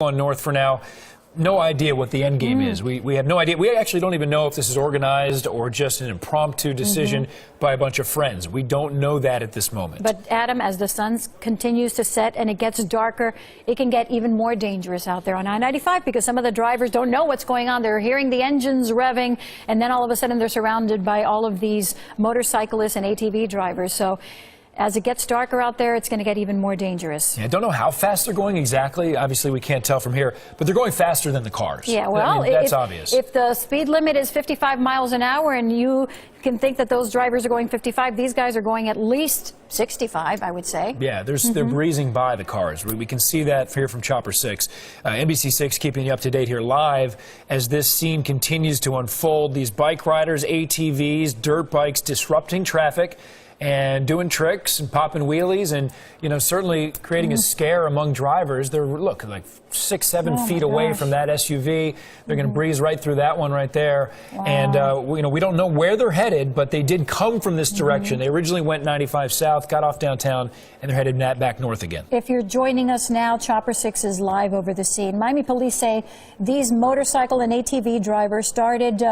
On north for now. No idea what the end game is. We have no idea. We actually don't even know if this is organized or just an impromptu decision by a bunch of friends. We don't know that at this moment. But Adam, as the sun continues to set and it gets darker, it can get even more dangerous out there on I-95 because some of the drivers don't know what's going on. They're hearing the engines revving, and then all of a sudden they're surrounded by all of these motorcyclists and ATV drivers. So as it gets darker out there, it's going to get even more dangerous. Yeah, I don't know how fast they're going exactly. Obviously, we can't tell from here, but they're going faster than the cars. Yeah, well, I mean, that's obvious. If the speed limit is 55 miles an hour and you can think that those drivers are going 55, these guys are going at least 65, I would say. Yeah, they're breezing by the cars. We can see that here from Chopper 6. NBC6 keeping you up to date here live as this scene continues to unfold. These bike riders, ATVs, dirt bikes disrupting traffic and doing tricks and popping wheelies and, you know, certainly creating a scare among drivers. They're, look, like 6-7 feet away from that SUV. They're going to breeze right through that one right there. Wow. And, you know, we don't know where they're headed, but they did come from this direction. They originally went 95 south, got off downtown, and they're headed back north again. If you're joining us now, Chopper 6 is live over the scene. Miami police say these motorcycle and ATV drivers started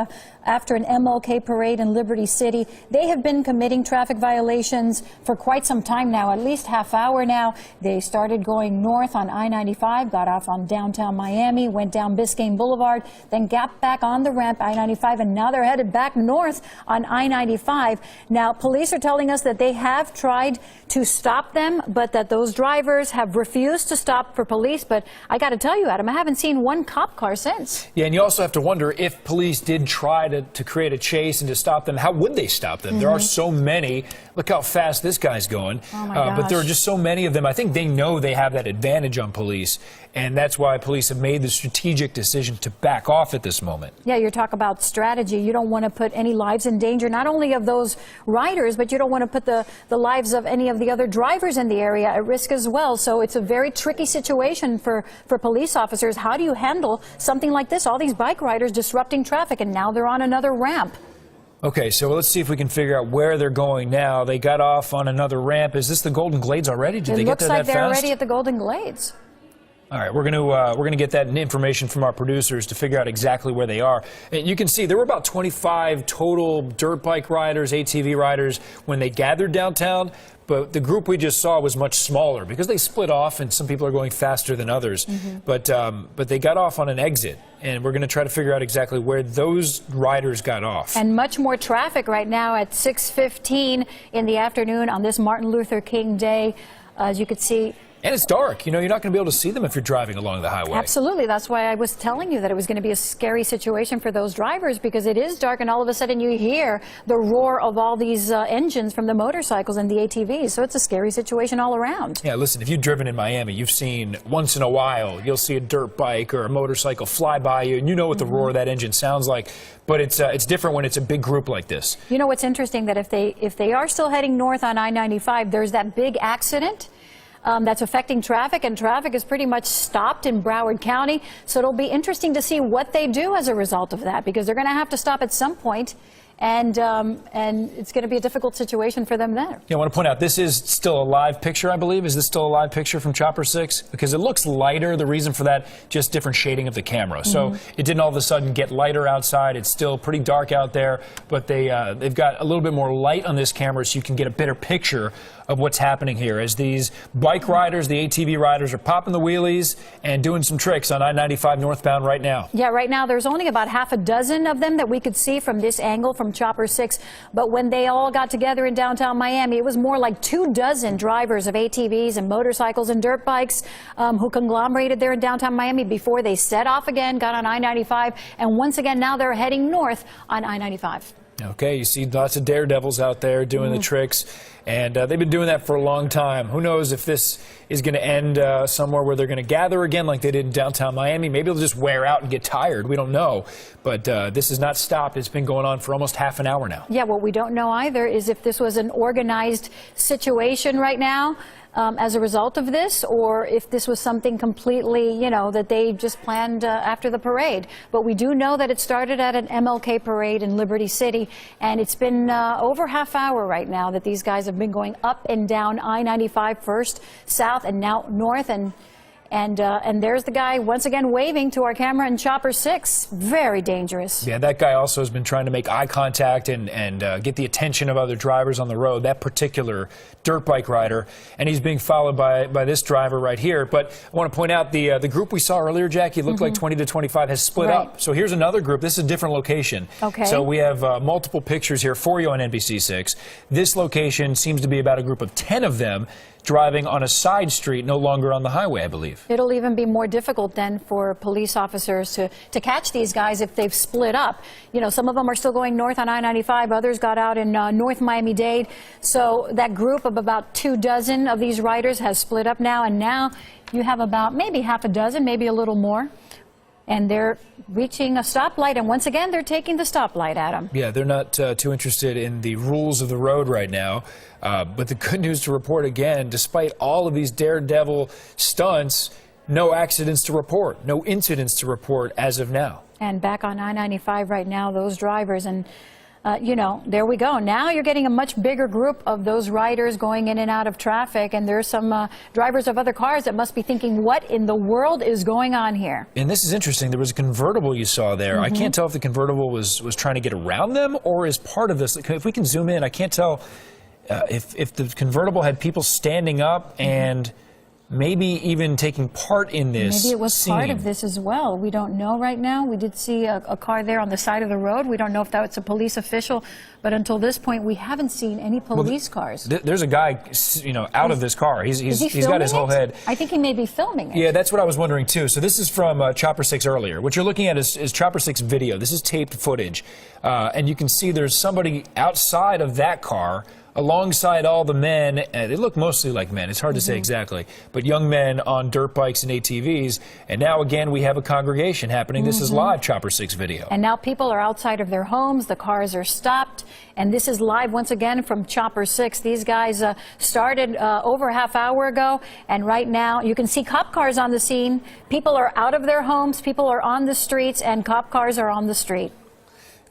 after an MLK parade in Liberty City. They have been committing traffic violations for quite some time now, at least half hour now. They started going north on I-95, got off on downtown Miami, went down Biscayne Boulevard, then got back on the ramp I-95, and now they're headed back north on I-95. Now, police are telling us that they have tried to stop them, but that those drivers have refused to stop for police. But I got to tell you, Adam, I haven't seen one cop car since. Yeah, and you also have to wonder if police did try to create a chase and to stop them, how would they stop them? There are so many. Look how fast this guy's going. Oh my gosh. But there are just so many of them. I think they know they have that advantage on police, and that's why police have made the strategic decision to back off at this moment. Yeah, you're talking about strategy. You don't want to put any lives in danger, not only of those riders, but you don't want to put the lives of any of the other drivers in the area at risk as well. So it's a very tricky situation for police officers. How do you handle something like this? All these bike riders disrupting traffic, and now they're on another ramp. Okay, so let's see if we can figure out where they're going now. They got off on another ramp. Is this the Golden Glades already? Did they get there that fast? It looks like they're already at the Golden Glades. All right, we're going to get that information from our producers to figure out exactly where they are. And you can see there were about 25 total dirt bike riders, ATV riders when they gathered downtown. But the group we just saw was much smaller because they split off, and some people are going faster than others. But they got off on an exit, and we're going to try to figure out exactly where those riders got off. And much more traffic right now at 6:15 in the afternoon on this Martin Luther King Day, as you could see. And it's dark. You know, you're not going to be able to see them if you're driving along the highway. Absolutely. That's why I was telling you that it was going to be a scary situation for those drivers, because it is dark and all of a sudden you hear the roar of all these engines from the motorcycles and the ATVs. So it's a scary situation all around. Yeah, listen, if you've driven in Miami, you've seen once in a while, you'll see a dirt bike or a motorcycle fly by you, and you know what the roar of that engine sounds like. But it's different when it's a big group like this. You know what's interesting, that if they are still heading north on I-95, there's that big accident that's affecting traffic, and traffic is pretty much stopped in Broward County. So it'll be interesting to see what they do as a result of that, because they're going to have to stop at some point, and it's going to be a difficult situation for them there. Yeah, I want to point out, this is still a live picture, I believe. Is this still a live picture from Chopper 6? Because it looks lighter. The reason for that, just different shading of the camera. So it didn't all of a sudden get lighter outside. It's still pretty dark out there, but they've got a little bit more light on this camera so you can get a better picture of what's happening here as these bike riders, the ATV riders, are popping the wheelies and doing some tricks on I-95 northbound right now. Yeah, right now there's only about half a dozen of them that we could see from this angle from Chopper 6. But when they all got together in downtown Miami, it was more like 24 drivers of ATVs and motorcycles and dirt bikes who conglomerated there in downtown Miami before they set off again, got on I-95, and once again now they're heading north on I-95. Okay, you see lots of daredevils out there doing the tricks, and they've been doing that for a long time. Who knows if this is going to end somewhere where they're going to gather again like they did in downtown Miami. Maybe they'll just wear out and get tired. We don't know. But this has not stopped. It's been going on for almost half an hour now. Yeah, what we don't know either is if this was an organized situation right now as a result of this, or if this was something completely, you know, that they just planned after the parade. But we do know that it started at an MLK parade in Liberty City, and it's been over half hour right now that these guys have been going up and down I-95 first, south, and now north, and And there's the guy once again waving to our camera in Chopper 6. Very dangerous. Yeah, that guy also has been trying to make eye contact and get the attention of other drivers on the road, that particular dirt bike rider. And he's being followed by this driver right here. But I want to point out the group we saw earlier, Jackie, looked like 20 to 25, has split up. So here's another group. This is a different location. Okay. So we have multiple pictures here for you on NBC6. This location seems to be about a group of 10 of them driving on a side street, no longer on the highway, I believe. It'll even be more difficult then for police officers to catch these guys if they've split up. You know, some of them are still going north on I-95. Others got out in North Miami-Dade. So that group of about 24 of these riders has split up now. And now you have about maybe half a dozen, maybe a little more. And they're reaching a stoplight, and once again, they're taking the stoplight at them. Yeah, they're not too interested in the rules of the road right now. But the good news to report again, despite all of these daredevil stunts, no accidents to report, no incidents to report as of now. And back on I-95 right now, those drivers, and you know, there we go. Now you're getting a much bigger group of those riders going in and out of traffic, and there's some drivers of other cars that must be thinking, what in the world is going on here? And this is interesting. There was a convertible you saw there. I can't tell if the convertible was trying to get around them or is part of this. If we can zoom in, I can't tell if the convertible had people standing up and maybe even taking part in this. Maybe it was part of this as well. We don't know right now. We did see a car there on the side of the road. We don't know if that was a police official, but until this point, we haven't seen any police cars. There's a guy, you know, out of this car. He's got his whole head. I think he may be filming it. Yeah, that's what I was wondering too. So this is from Chopper 6 earlier. What you're looking at is Chopper 6 video. This is taped footage, and you can see there's somebody outside of that car alongside all the men. They look mostly like men. It's hard to say exactly, but young men on dirt bikes and ATVs. And now again, we have a congregation happening. This is live Chopper 6 video. And now people are outside of their homes. The cars are stopped. And this is live once again from Chopper 6. These guys started over a half hour ago. And right now you can see cop cars on the scene. People are out of their homes. People are on the streets, and cop cars are on the street.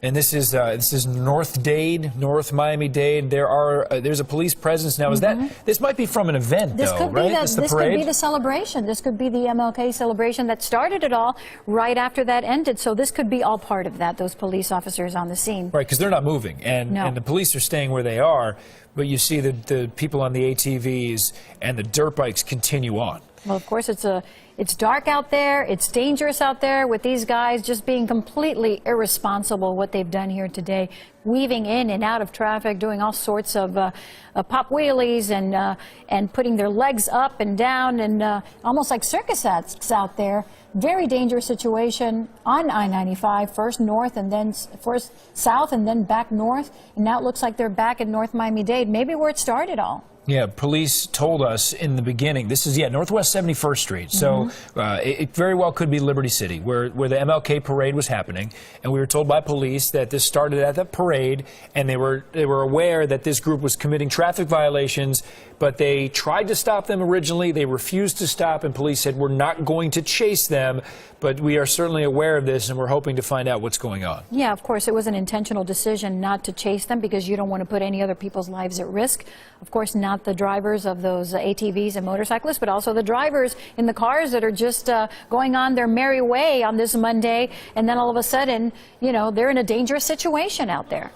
And this is North Dade, North Miami-Dade. There's a police presence now. Is that this might be from an event, This though, could right? be this could be the celebration. This could be the MLK celebration that started it all right after that ended. So this could be all part of that. Those police officers on the scene, right? Because they're not moving, and the police are staying where they are. But you see the people on the ATVs and the dirt bikes continue on. Well, of course, it's dark out there. It's dangerous out there with these guys just being completely irresponsible, what they've done here today, weaving in and out of traffic, doing all sorts of pop wheelies and putting their legs up and down, and almost like circus acts out there. Very dangerous situation on I-95, first north and then first south and then back north. And now it looks like they're back in North Miami-Dade, maybe where it started all. Yeah, police told us in the beginning, this is, Northwest 71st Street. So it very well could be Liberty City, where the MLK parade was happening. And we were told by police that this started at the parade, and they were aware that this group was committing traffic violations, but they tried to stop them originally. They refused to stop, and police said, we're not going to chase them, but we are certainly aware of this, and we're hoping to find out what's going on. Yeah, of course, it was an intentional decision not to chase them because you don't want to put any other people's lives at risk. Of course, not the drivers of those ATVs and motorcyclists, but also the drivers in the cars that are just going on their merry way on this Monday, and then all of a sudden, you know, they're in a dangerous situation out there.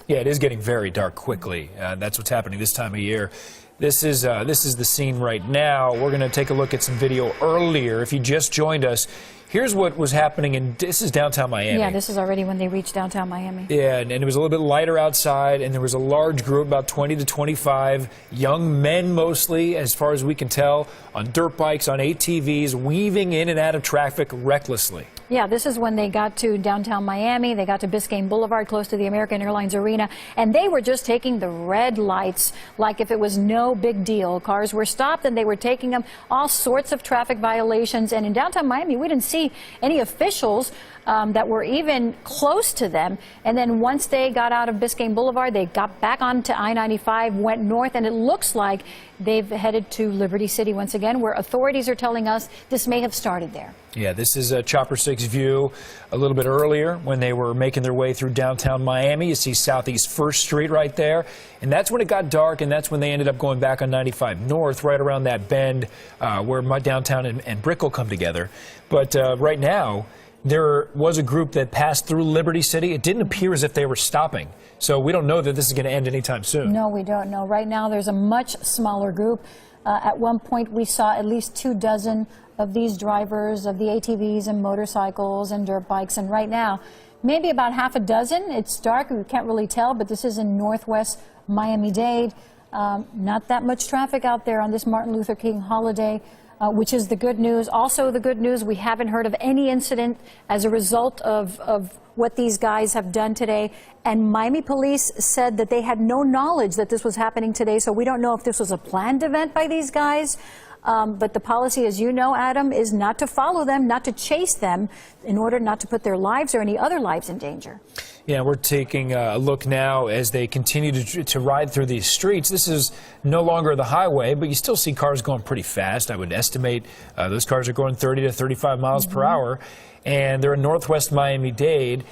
Yeah, it is getting very dark quickly. That's what's happening this time of year. This is the scene right now. We're going to take a look at some video earlier. If you just joined us, here's what was happening, this is downtown Miami. Yeah, this is already when they reached downtown Miami. Yeah, and it was a little bit lighter outside, and there was a large group, about 20 to 25, young men mostly, as far as we can tell, on dirt bikes, on ATVs, weaving in and out of traffic recklessly. Yeah, this is when they got to downtown Miami. They got to Biscayne Boulevard, close to the American Airlines Arena, and they were just taking the red lights like if it was no big deal. Cars were stopped, and they were taking them, all sorts of traffic violations. And in downtown Miami, we didn't see see any officials that were even close to them. And then once they got out of Biscayne Boulevard, they got back onto I-95, went north, and it looks like they've headed to Liberty City once again, where authorities are telling us this may have started there. Yeah, this is a Chopper 6 view a little bit earlier when they were making their way through downtown Miami. You see Southeast 1st Street right there. And that's when it got dark, and that's when they ended up going back on 95 North, right around that bend where my downtown and Brickell come together. But right now, there was a group that passed through Liberty City. It didn't appear as if they were stopping. So we don't know that this is going to end anytime soon. No, we don't know. Right now, there's a much smaller group. At one point, we saw at least 24 of these drivers of the ATVs and motorcycles and dirt bikes. And right now, maybe about half a dozen. It's dark. We can't really tell, but this is in northwest Miami-Dade. Not that much traffic out there on this Martin Luther King holiday. Which is the good news. Also the good news, we haven't heard of any incident as a result of what these guys have done today. And Miami police said that they had no knowledge that this was happening today, so we don't know if this was a planned event by these guys. But the policy, as you know, Adam, is not to follow them, not to chase them, in order not to put their lives or any other lives in danger. Yeah, we're taking a look now as they continue to ride through these streets. This is no longer the highway, but you still see cars going pretty fast. I would estimate those cars are going 30 to 35 miles per hour, and they're in northwest Miami-Dade.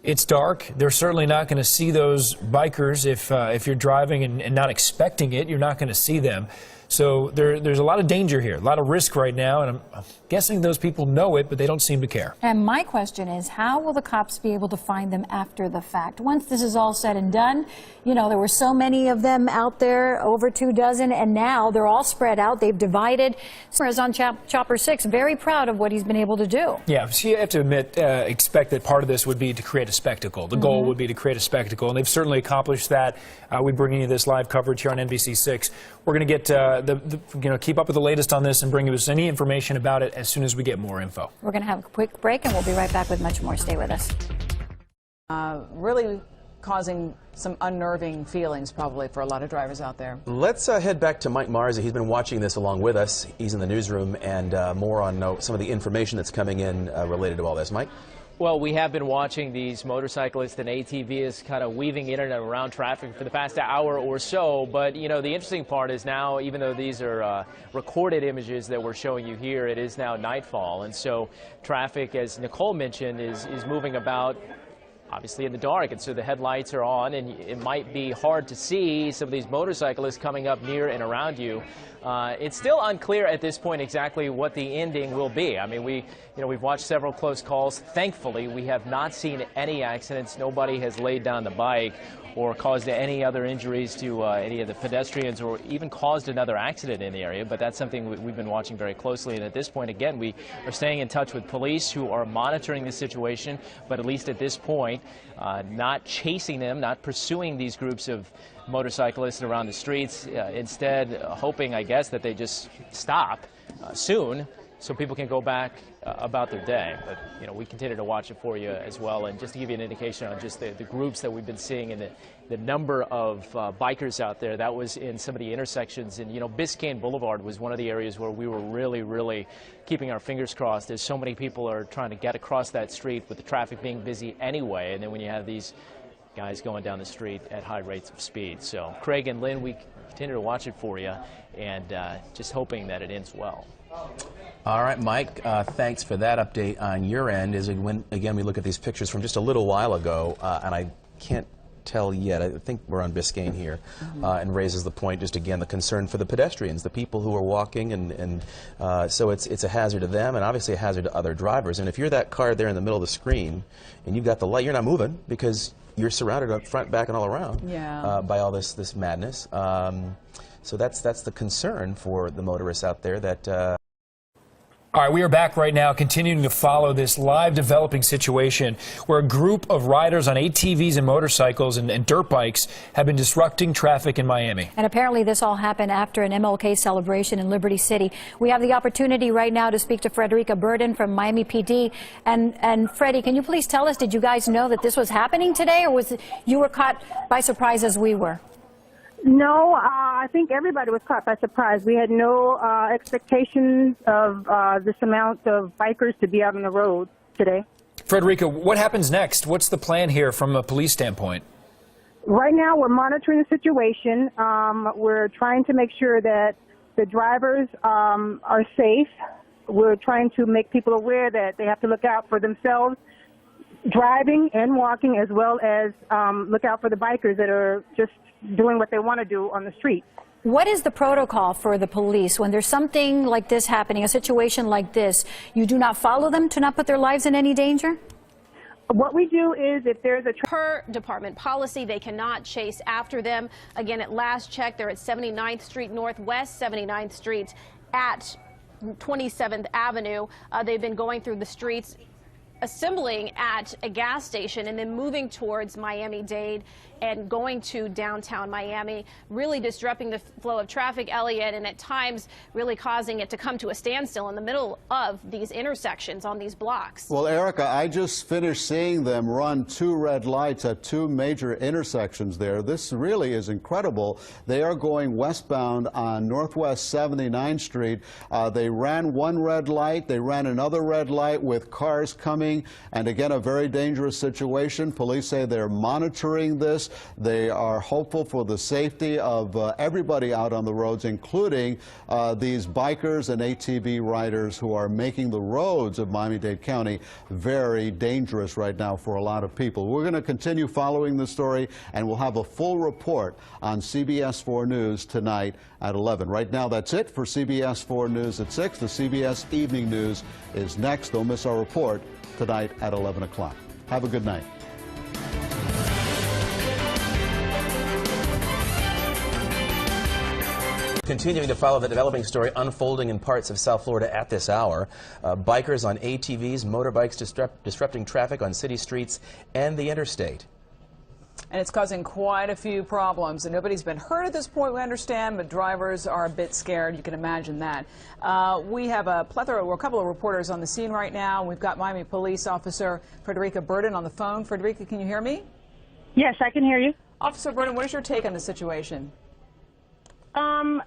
It's dark. They're certainly not going to see those bikers if you're driving and not expecting it. You're not going to see them. So there's a lot of danger here, a lot of risk right now, and I'm guessing those people know it, but they don't seem to care. And my question is, how will the cops be able to find them after the fact? Once this is all said and done, you know, there were so many of them out there, over 24, and now they're all spread out. They've divided. Is on Chopper 6, very proud of what he's been able to do. Yeah, so you have to expect that part of this would be to create a spectacle. The goal would be to create a spectacle, and they've certainly accomplished that. We bring you this live coverage here on NBC6. We're going to get keep up with the latest on this and bring you any information about it as soon as we get more info. We're going to have a quick break, and we'll be right back with much more. Stay with us. Really causing some unnerving feelings probably for a lot of drivers out there. Let's head back to Mike Marzi. He's been watching this along with us. He's in the newsroom, and more on some of the information that's coming in related to all this. Mike? Well, we have been watching these motorcyclists and ATVs kind of weaving in and around traffic for the past hour or so. But, you know, the interesting part is now, even though these are recorded images that we're showing you here, it is now nightfall. And so traffic, as Nicole mentioned, is moving about obviously in the dark, and so the headlights are on, and it might be hard to see some of these motorcyclists coming up near and around you. It's still unclear at this point exactly what the ending will be. I mean, we've watched several close calls. Thankfully, we have not seen any accidents. Nobody has laid down the bike or caused any other injuries to any of the pedestrians, or even caused another accident in the area. But that's something we've been watching very closely. And at this point, again, we are staying in touch with police who are monitoring the situation, but at least at this point, not chasing them, not pursuing these groups of motorcyclists around the streets, instead hoping, I guess, that they just stop soon so people can go back about their day. But, you know, we continue to watch it for you as well. And just to give you an indication on just the groups that we've been seeing and the number of bikers out there, that was in some of the intersections. And, you know, Biscayne Boulevard was one of the areas where we were really keeping our fingers crossed, as so many people are trying to get across that street with the traffic being busy anyway. And then when you have these guys going down the street at high rates of speed. So, Craig and Lynn, we continue to watch it for you, and just hoping that it ends well. All right, Mike, thanks for that update on your end. Again, we look at these pictures from just a little while ago, and I can't tell yet. I think we're on Biscayne here, and raises the point, just again, the concern for the pedestrians, the people who are walking, and so it's a hazard to them, and obviously a hazard to other drivers. And if you're that car there in the middle of the screen, and you've got the light, you're not moving because you're surrounded up front, back, and all around by all this madness. So that's the concern for the motorists out there that. All right, we are back right now continuing to follow this live developing situation where a group of riders on ATVs and motorcycles and dirt bikes have been disrupting traffic in Miami. And apparently this all happened after an MLK celebration in Liberty City. We have the opportunity right now to speak to Frederica Burden from Miami PD. And Freddie, can you please tell us, did you guys know that this was happening today, or you were caught by surprise as we were? No, I think everybody was caught by surprise. We had no expectations of this amount of bikers to be out on the road today. Frederica, what happens next? What's the plan here from a police standpoint? Right now, we're monitoring the situation. We're trying to make sure that the drivers are safe. We're trying to make people aware that they have to look out for themselves, driving and walking, as well as look out for the bikers that are just doing what they want to do on the street. What is the protocol for the police when there's something like this happening, a situation like this? You do not follow them to not put their lives in any danger? What we do is if there's a per department policy, they cannot chase after them. Again, at last check, they're at 79th Street Northwest, 79th Street at 27th Avenue. They've been going through the streets, assembling at a gas station and then moving towards Miami-Dade and going to downtown Miami, really disrupting the flow of traffic, Elliot, and at times really causing it to come to a standstill in the middle of these intersections on these blocks. Well, Erica, I just finished seeing them run 2 red lights at 2 major intersections there. This really is incredible. They are going westbound on Northwest 79th Street. They ran 1 red light. They ran another red light with cars coming, and again, a very dangerous situation. Police say they're monitoring this. They are hopeful for the safety of everybody out on the roads, including these bikers and ATV riders who are making the roads of Miami-Dade County very dangerous right now for a lot of people. We're going to continue following the story, and we'll have a full report on CBS 4 News tonight at 11. Right now, that's it for CBS 4 News at 6. The CBS Evening News is next. Don't miss our report tonight at 11 o'clock. Have a good night. Continuing to follow the developing story unfolding in parts of South Florida at this hour. Bikers on ATVs, motorbikes disrupting traffic on city streets and the interstate. And it's causing quite a few problems. And nobody's been hurt at this point, we understand, but drivers are a bit scared. You can imagine that. We have a couple of reporters on the scene right now. We've got Miami Police Officer Frederica Burden on the phone. Frederica, can you hear me? Yes, I can hear you. Officer Burden, what is your take on the situation?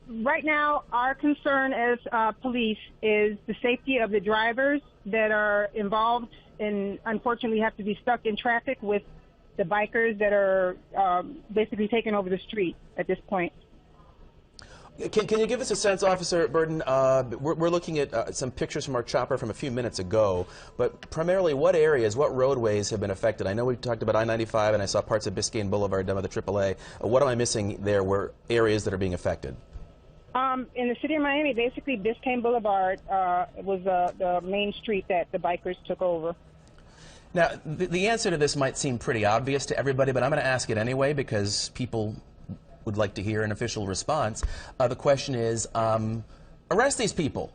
Right now, our concern as police is the safety of the drivers that are involved and unfortunately have to be stuck in traffic with the bikers that are basically taking over the street at this point. Can you give us a sense, Officer Burden? We're looking at some pictures from our chopper from a few minutes ago, but primarily what areas, what roadways have been affected? I know we talked about I-95 and I saw parts of Biscayne Boulevard down by the AAA. What am I missing there were areas that are being affected? In the city of Miami, basically Biscayne Boulevard was the main street that the bikers took over. Now, the answer to this might seem pretty obvious to everybody, but I'm going to ask it anyway because people would like to hear an official response. The question is, arrest these people.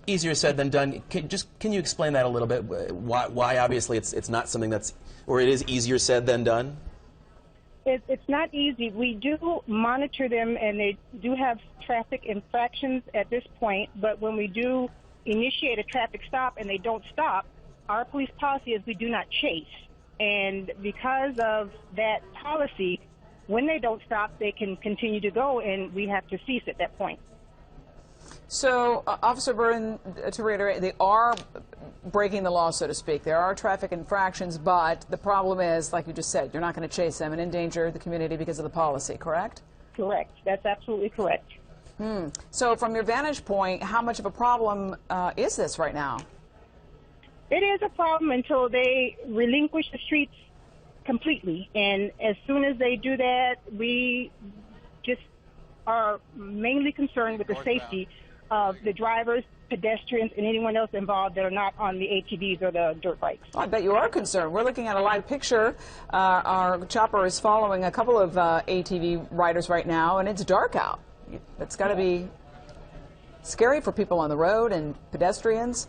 Easier said than done. Can you explain that a little bit? Why obviously it's not something that's, or it is easier said than done? It's not easy. We do monitor them, and they do have traffic infractions at this point, but when we do initiate a traffic stop and they don't stop, our police policy is we do not chase. And because of that policy, when they don't stop, they can continue to go, and we have to cease at that point. So, Officer Burden, to reiterate, they are breaking the law, so to speak. There are traffic infractions, but the problem is, like you just said, you're not going to chase them and endanger the community because of the policy, correct? Correct. That's absolutely correct. So, from your vantage point, how much of a problem is this right now? It is a problem until they relinquish the streets completely, and as soon as they do that, we just are mainly concerned with the safety of the drivers, pedestrians, and anyone else involved that are not on the ATVs or the dirt bikes. I bet you are concerned. We're looking at a live picture. Our chopper is following a couple of ATV riders right now, and it's dark out. It's got to be scary for people on the road and pedestrians.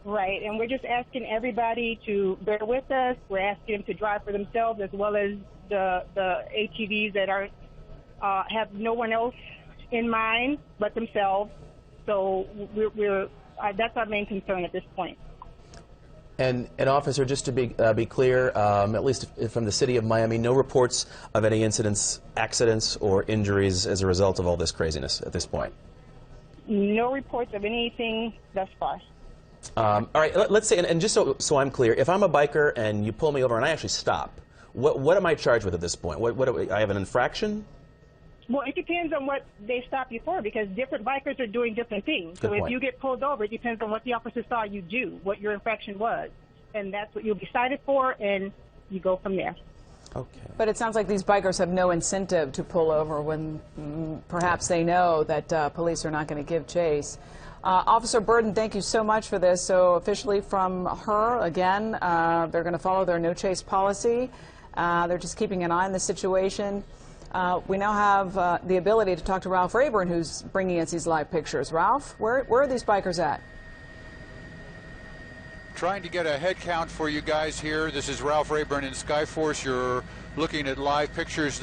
Right, and we're just asking everybody to bear with us. We're asking them to drive for themselves, as well as the ATVs that are have no one else in mind but themselves. So that's our main concern at this point. And officer, just to be clear, at least from the city of Miami, no reports of any incidents, accidents, or injuries as a result of all this craziness at this point. No reports of anything thus far. All right, let's say, and just so I'm clear, if I'm a biker and you pull me over and I actually stop, what am I charged with at this point? I have an infraction? Well, it depends on what they stop you for, because different bikers are doing different things. So if you get pulled over, it depends on what the officer saw you do, what your infraction was. And that's what you'll be cited for, and you go from there. Okay. But it sounds like these bikers have no incentive to pull over when perhaps they know that police are not going to give chase. Officer Burden, thank you so much for this. So officially from her, again, they're going to follow their no chase policy. They're just keeping an eye on the situation. We now have the ability to talk to Ralph Rayburn, who's bringing us these live pictures. Ralph, where are these bikers at? Trying to get a head count for you guys here. This is Ralph Rayburn in Skyforce. You're looking at live pictures.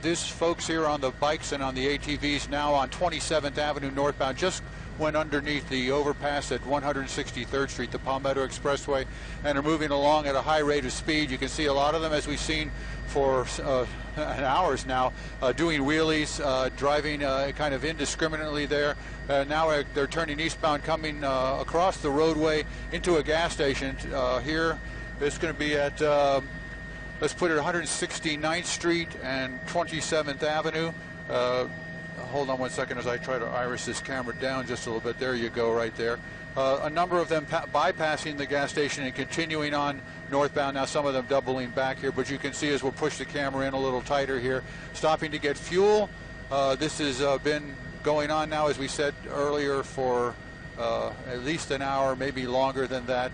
These folks here on the bikes and on the ATVs now on 27th Avenue northbound just went underneath the overpass at 163rd Street, the Palmetto Expressway, and are moving along at a high rate of speed. You can see a lot of them, as we've seen for hours now, doing wheelies, driving kind of indiscriminately there. Now they're turning eastbound, coming across the roadway into a gas station here. It's going to be at, let's put it 169th Street and 27th Avenue. Hold on one second as I try to iris this camera down just a little bit. There you go, right there. A number of them bypassing the gas station and continuing on northbound. Now some of them doubling back here, but you can see as we'll push the camera in a little tighter here, stopping to get fuel. This has been going on now, as we said earlier, for at least an hour, maybe longer than that.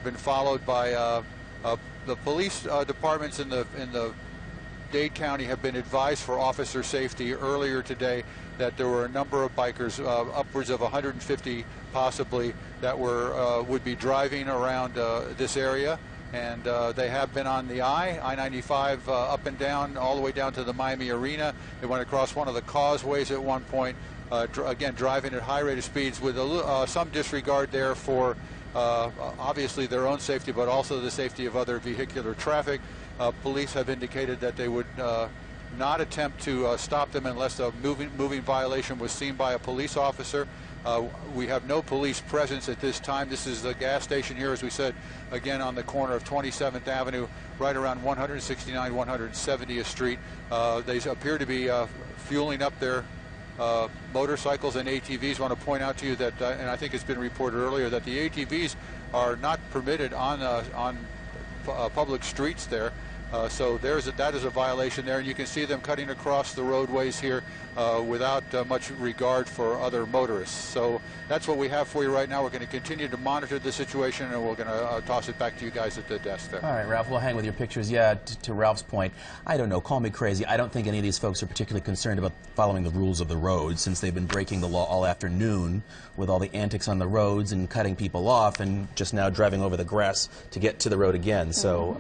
Been followed by the police departments in the Dade County have been advised for officer safety earlier today that there were a number of bikers, upwards of 150 possibly, that would be driving around this area, and they have been on the I-95 up and down, all the way down to the Miami Arena. They went across one of the causeways at one point, again driving at high rate of speeds with some disregard there for obviously their own safety, but also the safety of other vehicular traffic. Police have indicated that they would not attempt to stop them unless a moving violation was seen by a police officer. We have no police presence at this time. This is the gas station here, as we said, again on the corner of 27th Avenue, right around 169, 170th Street. They appear to be fueling up their motorcycles and ATVs. I want to point out to you that, and I think it's been reported earlier, that the ATVs are not permitted on public streets there. So that is a violation there, and you can see them cutting across the roadways here without much regard for other motorists. So that's what we have for you right now. We're going to continue to monitor the situation, and we're going to toss it back to you guys at the desk there. All right, Ralph, we'll hang with your pictures. Yeah, to Ralph's point, I don't know, call me crazy. I don't think any of these folks are particularly concerned about following the rules of the road, since they've been breaking the law all afternoon with all the antics on the roads and cutting people off and just now driving over the grass to get to the road again. So,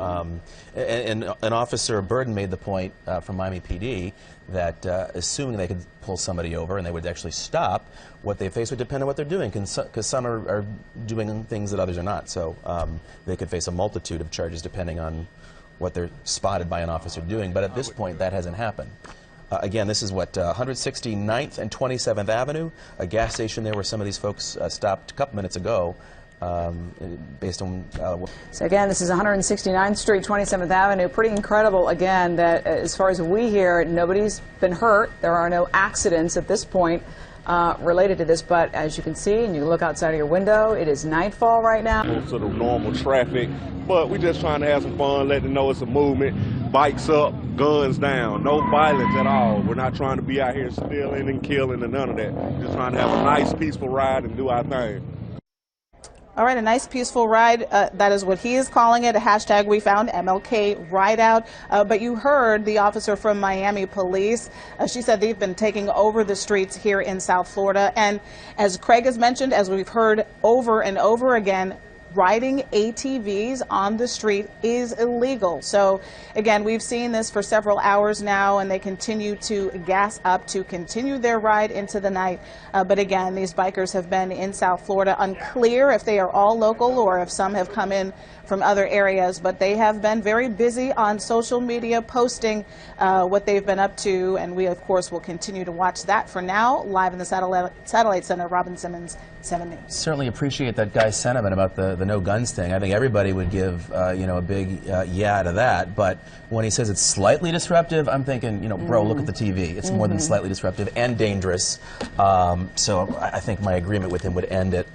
and Officer Burden made the point from Miami PD that assuming they could pull somebody over and they would actually stop, what they face would depend on what they're doing, because some are doing things that others are not. So they could face a multitude of charges depending on what they're spotted by an officer doing. But at this point, that hasn't happened. Again, this is what, 169th and 27th Avenue, a gas station there where some of these folks stopped a couple minutes ago. Based on so again, this is 169th Street, 27th Avenue. Pretty incredible, again, that as far as we hear, nobody's been hurt. There are no accidents at this point related to this, but as you can see, and you look outside of your window, it is nightfall right now. Sort of normal traffic, but we're just trying to have some fun, letting them know it's a movement. Bikes up, guns down, no violence at all. We're not trying to be out here stealing and killing and none of that. Just trying to have a nice, peaceful ride and do our thing. All right, a nice, peaceful ride. That is what he is calling it, a hashtag we found, MLK Ride Out. But you heard the officer from Miami Police. She said they've been taking over the streets here in South Florida. And as Craig has mentioned, as we've heard over and over again, riding ATVs on the street is illegal. So again, we've seen this for several hours now, and they continue to gas up to continue their ride into the night. But again, these bikers have been in South Florida. Unclear if they are all local or if some have come in from other areas, but they have been very busy on social media posting what they've been up to, and we of course will continue to watch that. For now, live in the Satellite Center, Robin Simmons, 7 News. Certainly appreciate that guy's sentiment about the no guns thing. I think everybody would give a big yeah to that, but when he says it's slightly disruptive, I'm thinking, bro, look at the TV. It's more than slightly disruptive and dangerous. So I think my agreement with him would end at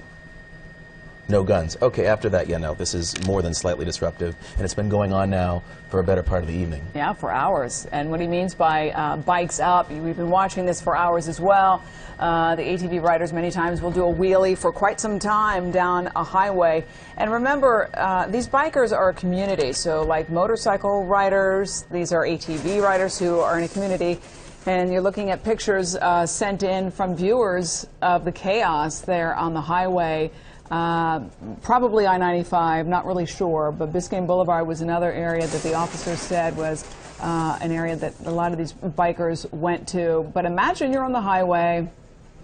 no guns. Okay, after that, no, this is more than slightly disruptive, and it's been going on now for a better part of the evening. Yeah, for hours. And what he means by bikes up, we've been watching this for hours as well. The ATV riders many times will do a wheelie for quite some time down a highway. And remember, these bikers are a community, so like motorcycle riders, these are ATV riders who are in a community. And you're looking at pictures sent in from viewers of the chaos there on the highway. Probably I-95, not really sure, but Biscayne Boulevard was another area that the officers said was an area that a lot of these bikers went to. But imagine you're on the highway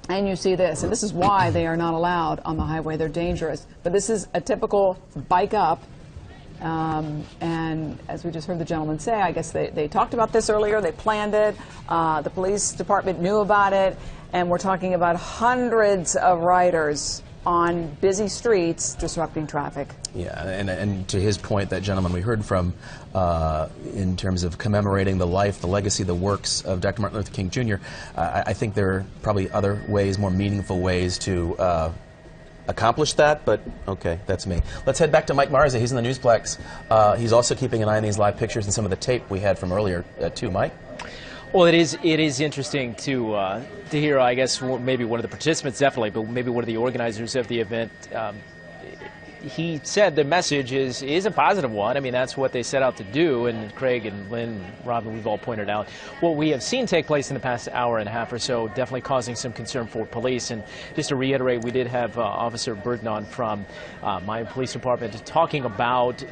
and you see this, and this is why they are not allowed on the highway. They're dangerous. But this is a typical bike up. And as we just heard the gentleman say, I guess they talked about this earlier, they planned it, the police department knew about it, and we're talking about hundreds of riders on busy streets disrupting traffic. Yeah, and to his point, that gentleman we heard from in terms of commemorating the life, the legacy, the works of Dr. Martin Luther King Jr., I think there are probably other ways, more meaningful ways to accomplish that, but okay, that's me. Let's head back to Mike Marza. He's in the Newsplex. He's also keeping an eye on these live pictures and some of the tape we had from earlier too. Mike? Well, it is interesting to hear, I guess, maybe one of the participants, definitely, but maybe one of the organizers of the event. He said the message is a positive one. I mean, that's what they set out to do, and Craig and Lynn and Robin, we've all pointed out what we have seen take place in the past hour and a half or so, definitely causing some concern for police. And just to reiterate, we did have Officer Burton on from my police department talking about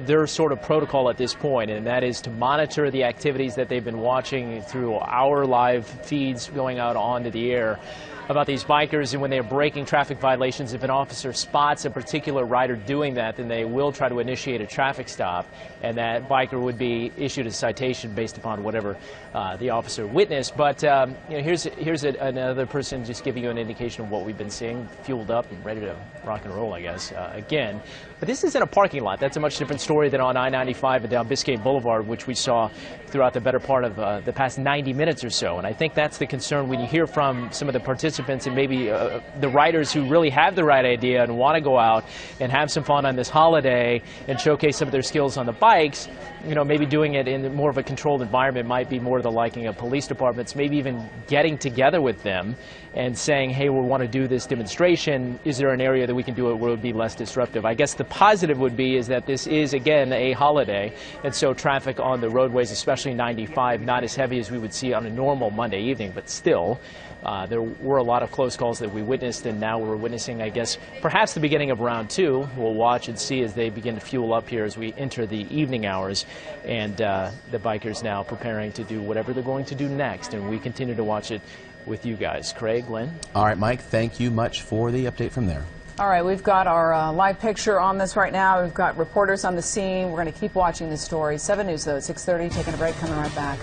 their sort of protocol at this point, and that is to monitor the activities that they've been watching through our live feeds going out onto the air about these bikers, and when they're breaking traffic violations, if an officer spots a particular rider doing that, then they will try to initiate a traffic stop, and that biker would be issued a citation based upon whatever the officer witnessed. But here's another person just giving you an indication of what we've been seeing, fueled up and ready to rock and roll, I guess, again. But this is in a parking lot. That's a much different story than on I-95 and down Biscayne Boulevard, which we saw throughout the better part of the past 90 minutes or so. And I think that's the concern when you hear from some of the participants and maybe the riders who really have the right idea and want to go out and have some fun on this holiday and showcase some of their skills on the bikes. Maybe doing it in more of a controlled environment might be more to the liking of police departments, maybe even getting together with them and saying, hey, we want to do this demonstration. Is there an area that we can do it where it would be less disruptive? I guess the positive would be is that this is, again, a holiday, and so traffic on the roadways, especially 95, not as heavy as we would see on a normal Monday evening, but still. There were a lot of close calls that we witnessed, and now we're witnessing, I guess, perhaps the beginning of round two. We'll watch and see as they begin to fuel up here as we enter the evening hours, and the bikers now preparing to do whatever they're going to do next, and we continue to watch it with you guys. Craig, Lynn? All right, Mike, thank you much for the update from there. All right, we've got our live picture on this right now. We've got reporters on the scene. We're going to keep watching this story. 7 News, though, at 6:30. Taking a break, coming right back.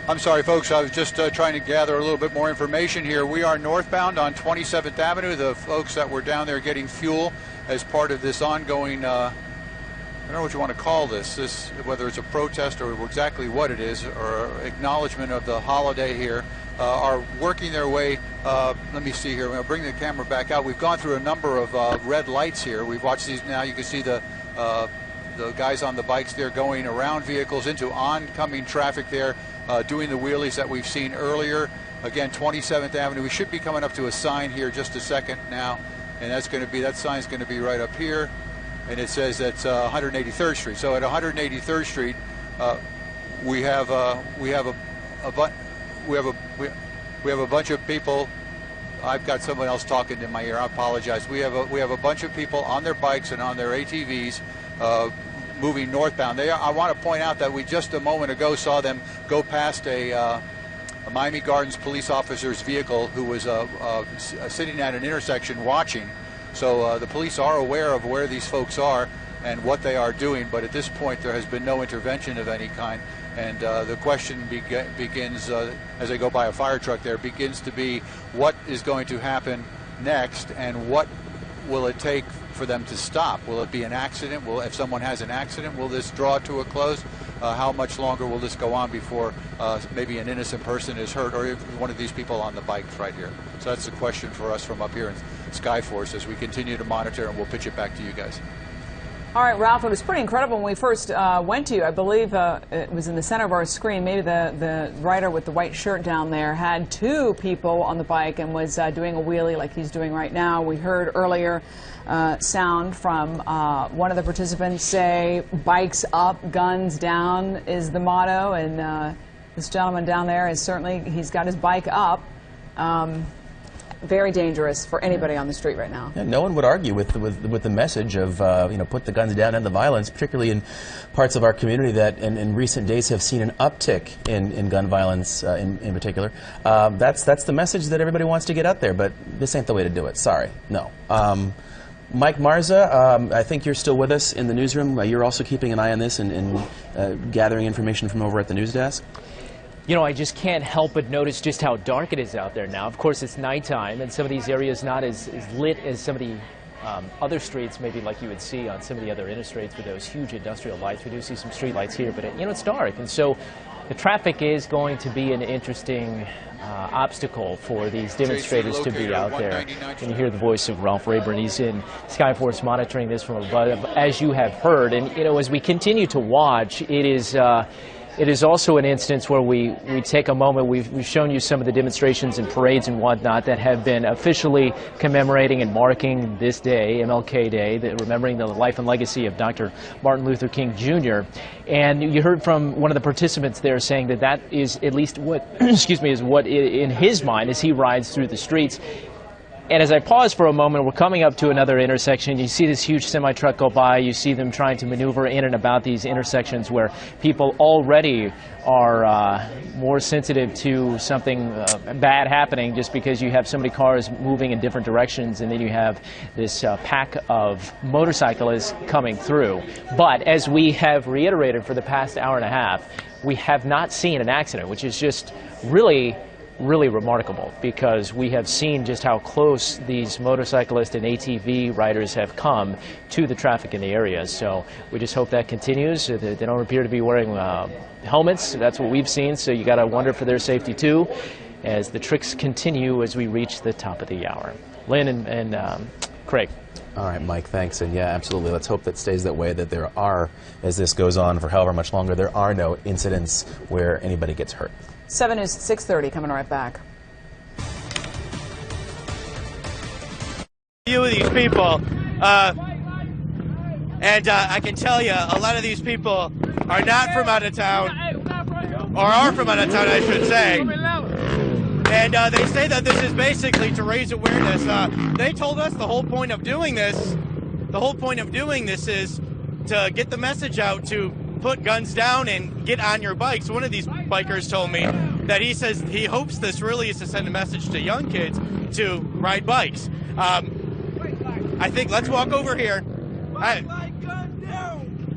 I'm sorry, folks, I was just trying to gather a little bit more information here. We are northbound on 27th Avenue. The folks that were down there getting fuel as part of this ongoing, I don't know what you want to call this, whether it's a protest or exactly what it is, or acknowledgement of the holiday here, are working their way. Let me see here. I'm going to bring the camera back out. We've gone through a number of red lights here. We've watched these now. You can see the guys on the bikes there going around vehicles into oncoming traffic there, doing the wheelies that we've seen earlier. Again, 27th Avenue. We should be coming up to a sign here just a second now, and that sign's going to be right up here, and it says that's 183rd Street. So at 183rd Street, we have a bunch of people I've got someone else talking in my ear. I apologize. We have a bunch of people on their bikes and on their ATVs moving northbound. I want to point out that we just a moment ago saw them go past a Miami Gardens police officer's vehicle who was sitting at an intersection watching. So the police are aware of where these folks are and what they are doing, but at this point there has been no intervention of any kind. And the question begins, as they go by a fire truck there, begins to be what is going to happen next and what will it take for them to stop? Will it be an accident? If someone has an accident, will this draw to a close? How much longer will this go on before maybe an innocent person is hurt, or one of these people on the bikes right here? So that's the question for us from up here in Skyforce as we continue to monitor, and we'll pitch it back to you guys. All right, Ralph, it was pretty incredible when we first went to you. I believe it was in the center of our screen. Maybe the rider with the white shirt down there had two people on the bike and was doing a wheelie like he's doing right now. We heard earlier sound from one of the participants say, "Bikes up, guns down" is the motto. And this gentleman down there is certainly, he's got his bike up. Very dangerous for anybody on the street right now. Yeah, no one would argue with the message of put the guns down and the violence, particularly in parts of our community that in recent days have seen an uptick in gun violence in particular. That's the message that everybody wants to get out there, but this ain't the way to do it. Sorry, no. Mike Marza, I think you're still with us in the newsroom. You're also keeping an eye on this and gathering information from over at the news desk. You know, I just can't help but notice just how dark it is out there now. Of course, it's nighttime, and some of these areas not as lit as some of the other streets, maybe like you would see on some of the other interstates with those huge industrial lights. We do see some street lights here, but it's dark, and so the traffic is going to be an interesting obstacle for these demonstrators to be out there. And you hear the voice of Ralph Rayburn. He's in Skyforce monitoring this from above, as you have heard. And as we continue to watch, it is also an instance where we take a moment. We've shown you some of the demonstrations and parades and whatnot that have been officially commemorating and marking this day, MLK Day, remembering the life and legacy of Dr. Martin Luther King Jr. And you heard from one of the participants there saying that is at least what, is what in his mind as he rides through the streets. And as I pause for a moment, we're coming up to another intersection. You see this huge semi-truck go by. You see them trying to maneuver in and about these intersections where people already are more sensitive to something bad happening just because you have so many cars moving in different directions, and then you have this pack of motorcyclists coming through. But as we have reiterated for the past hour and a half, we have not seen an accident, which is just really remarkable, because we have seen just how close these motorcyclists and ATV riders have come to the traffic in the area. So we just hope that continues. They don't appear to be wearing helmets. That's what we've seen, so you got to wonder for their safety too as the tricks continue as we reach the top of the hour. Lynn and Craig. All right, Mike, thanks. And yeah, absolutely. Let's hope that stays that way, that there are, as this goes on for however much longer, there are no incidents where anybody gets hurt. 7 News 6:30, coming right back. Few of these people, and I can tell you, a lot of these people are not from out of town, or are from out of town, I should say. And they say that this is basically to raise awareness. They told us the whole point of doing this, is to get the message out to put guns down and get on your bikes. One of these bikers told me that he says he hopes this really is to send a message to young kids to ride bikes. I think let's walk over here.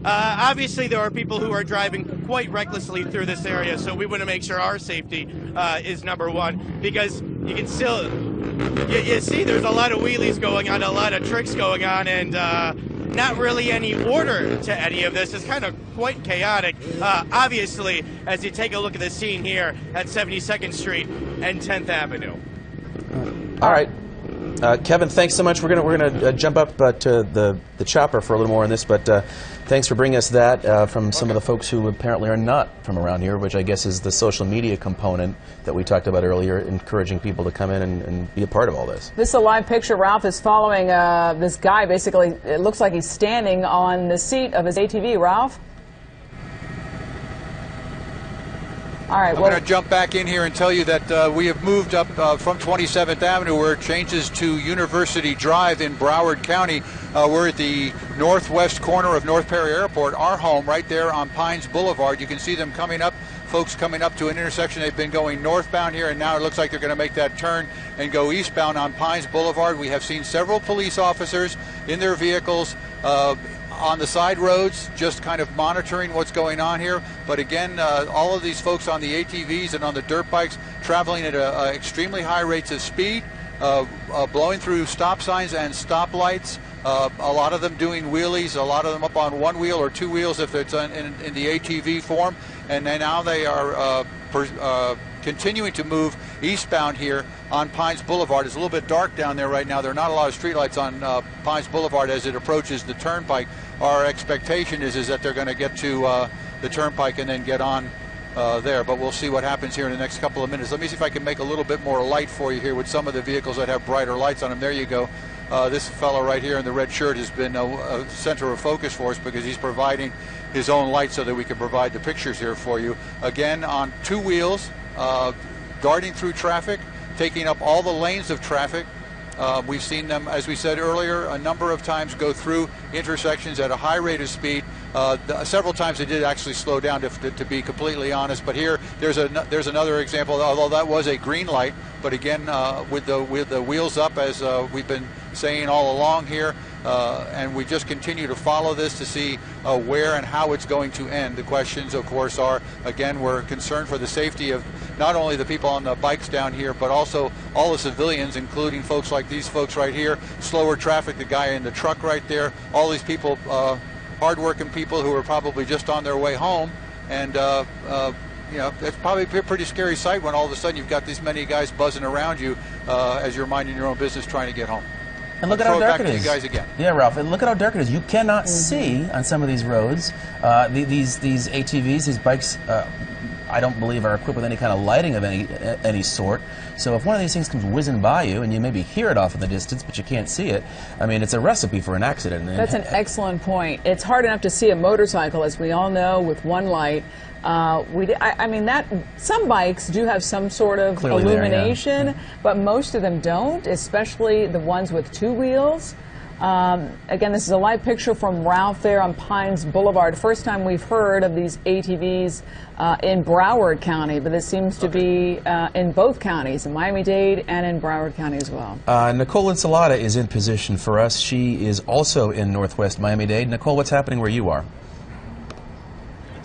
Obviously, there are people who are driving quite recklessly through this area, so we want to make sure our safety is number one, because you can still, you see there's a lot of wheelies going on, a lot of tricks going on, and not really any order to any of this. It's kind of quite chaotic. Obviously, as you take a look at the scene here at 72nd Street and 10th Avenue. All right. Kevin, thanks so much. We're gonna jump up to the chopper for a little more on this, but thanks for bringing us that from some of the folks who apparently are not from around here, which I guess is the social media component that we talked about earlier, encouraging people to come in and be a part of all this. This is a live picture. Ralph is following this guy. Basically, it looks like he's standing on the seat of his ATV. Ralph? All right, I'm going to jump back in here and tell you that we have moved up from 27th Avenue, where it changes to University Drive in Broward County. We're at the northwest corner of North Perry Airport, our home right there on Pines Boulevard. You can see them coming up, folks coming up to an intersection. They've been going northbound here, and now it looks like they're going to make that turn and go eastbound on Pines Boulevard. We have seen several police officers in their vehicles on the side roads, just kind of monitoring what's going on here. But again, all of these folks on the ATVs and on the dirt bikes traveling at extremely high rates of speed, blowing through stop signs and stoplights. A lot of them doing wheelies, a lot of them up on one wheel or two wheels if it's in the ATV form. And then now they are continuing to move eastbound here on Pines Boulevard. It's a little bit dark down there right now. There are not a lot of streetlights on Pines Boulevard as it approaches the turnpike. Our expectation is that they're going to get to the turnpike and then get on there, but we'll see what happens here in the next couple of minutes. Let me see if I can make a little bit more light for you here with some of the vehicles that have brighter lights on them. There you go. This fellow right here in the red shirt has been a center of focus for us because he's providing his own light so that we can provide the pictures here for you. Again, on two wheels, darting through traffic, taking up all the lanes of traffic. We've seen them, as we said earlier, a number of times go through intersections at a high rate of speed. Several times they did actually slow down, to be completely honest. But here, there's another example. Although that was a green light, but again, with the wheels up, as we've been saying all along here, and we just continue to follow this to see where and how it's going to end. The questions, of course, are, again, we're concerned for the safety of not only the people on the bikes down here, but also all the civilians, including folks like these folks right here, slower traffic, the guy in the truck right there, all these people, hardworking people who are probably just on their way home. And you know, it's probably a pretty scary sight when all of a sudden you've got these many guys buzzing around you as you're minding your own business trying to get home. And look at how dark it is. You guys again. Yeah, Ralph. And look at how dark it is. You cannot see on some of these roads. These ATVs, these bikes, I don't believe are equipped with any kind of lighting of any sort. So if one of these things comes whizzing by you and you maybe hear it off in the distance, but you can't see it, I mean, it's a recipe for an accident. That's an excellent point. It's hard enough to see a motorcycle, as we all know, with one light. I mean, some bikes do have some sort of clearly illumination, there, yeah. But most of them don't, especially the ones with two wheels. Again, this is a live picture from Ralph there on Pines Boulevard. First time we've heard of these ATVs in Broward County, but this seems to be in both counties, in Miami-Dade and in Broward County as well. Nicole Ensalada is in position for us. She is also in Northwest Miami-Dade. Nicole, what's happening where you are?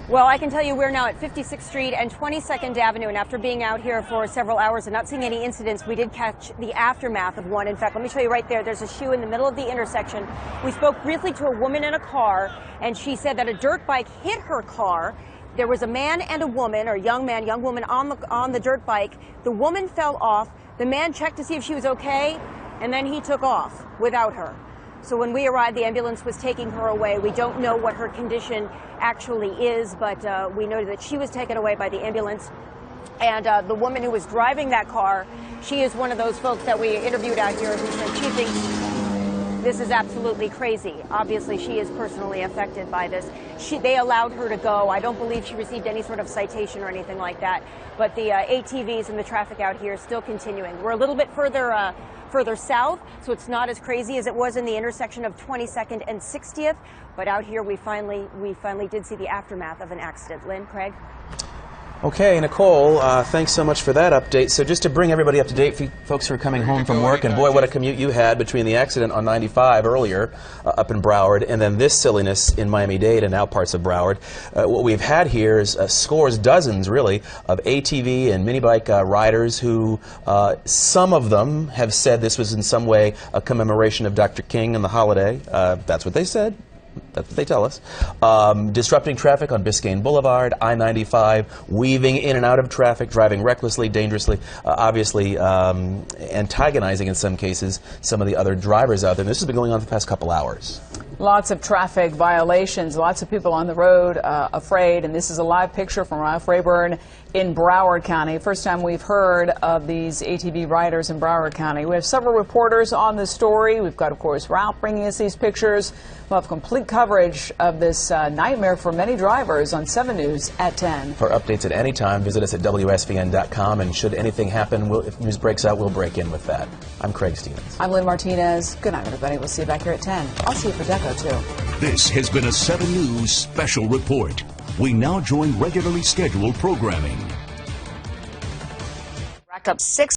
Well, I can tell you we're now at 56th Street and 22nd Avenue, and after being out here for several hours and not seeing any incidents, we did catch the aftermath of one. In fact, let me show you right there. There's a shoe in the middle of the intersection. We spoke briefly to a woman in a car, and she said that a dirt bike hit her car. There was a man and a woman, or a young man, young woman on the dirt bike. The woman fell off. The man checked to see if she was okay, and then he took off without her. So when we arrived, the ambulance was taking her away. We don't know what her condition actually is, but we know that she was taken away by the ambulance. And the woman who was driving that car, she is one of those folks that we interviewed out here who said she thinks this is absolutely crazy. Obviously, she is personally affected by this. They allowed her to go. I don't believe she received any sort of citation or anything like that. But the ATVs and the traffic out here is still continuing. We're a little bit further south, so it's not as crazy as it was in the intersection of 22nd and 60th. But out here, we finally did see the aftermath of an accident. Lynn, Craig? Okay, Nicole, thanks so much for that update. So just to bring everybody up to date, folks who are coming home from work, and boy, what a commute you had between the accident on 95 earlier up in Broward and then this silliness in Miami-Dade and now parts of Broward. What we've had here is scores, dozens really, of ATV and mini bike riders who, some of them have said this was in some way a commemoration of Dr. King and the holiday. That's what they said. That's what they tell us. Disrupting traffic on Biscayne Boulevard, I-95, weaving in and out of traffic, driving recklessly, dangerously, obviously antagonizing in some cases some of the other drivers out there. And this has been going on for the past couple hours. Lots of traffic violations, lots of people on the road afraid, and this is a live picture from Ralph Rayburn in Broward County. First time we've heard of these ATV riders in Broward County. We have several reporters on this story. We've got, of course, Ralph bringing us these pictures. We'll have complete coverage of this nightmare for many drivers on 7 News at 10. For updates at any time, visit us at WSVN.com, and should anything happen, if news breaks out, we'll break in with that. I'm Craig Stevens. I'm Lynn Martinez. Good night, everybody. We'll see you back here at 10. I'll see you for Deco, too. This has been a 7 News special report. We now join regularly scheduled programming. Racked up 6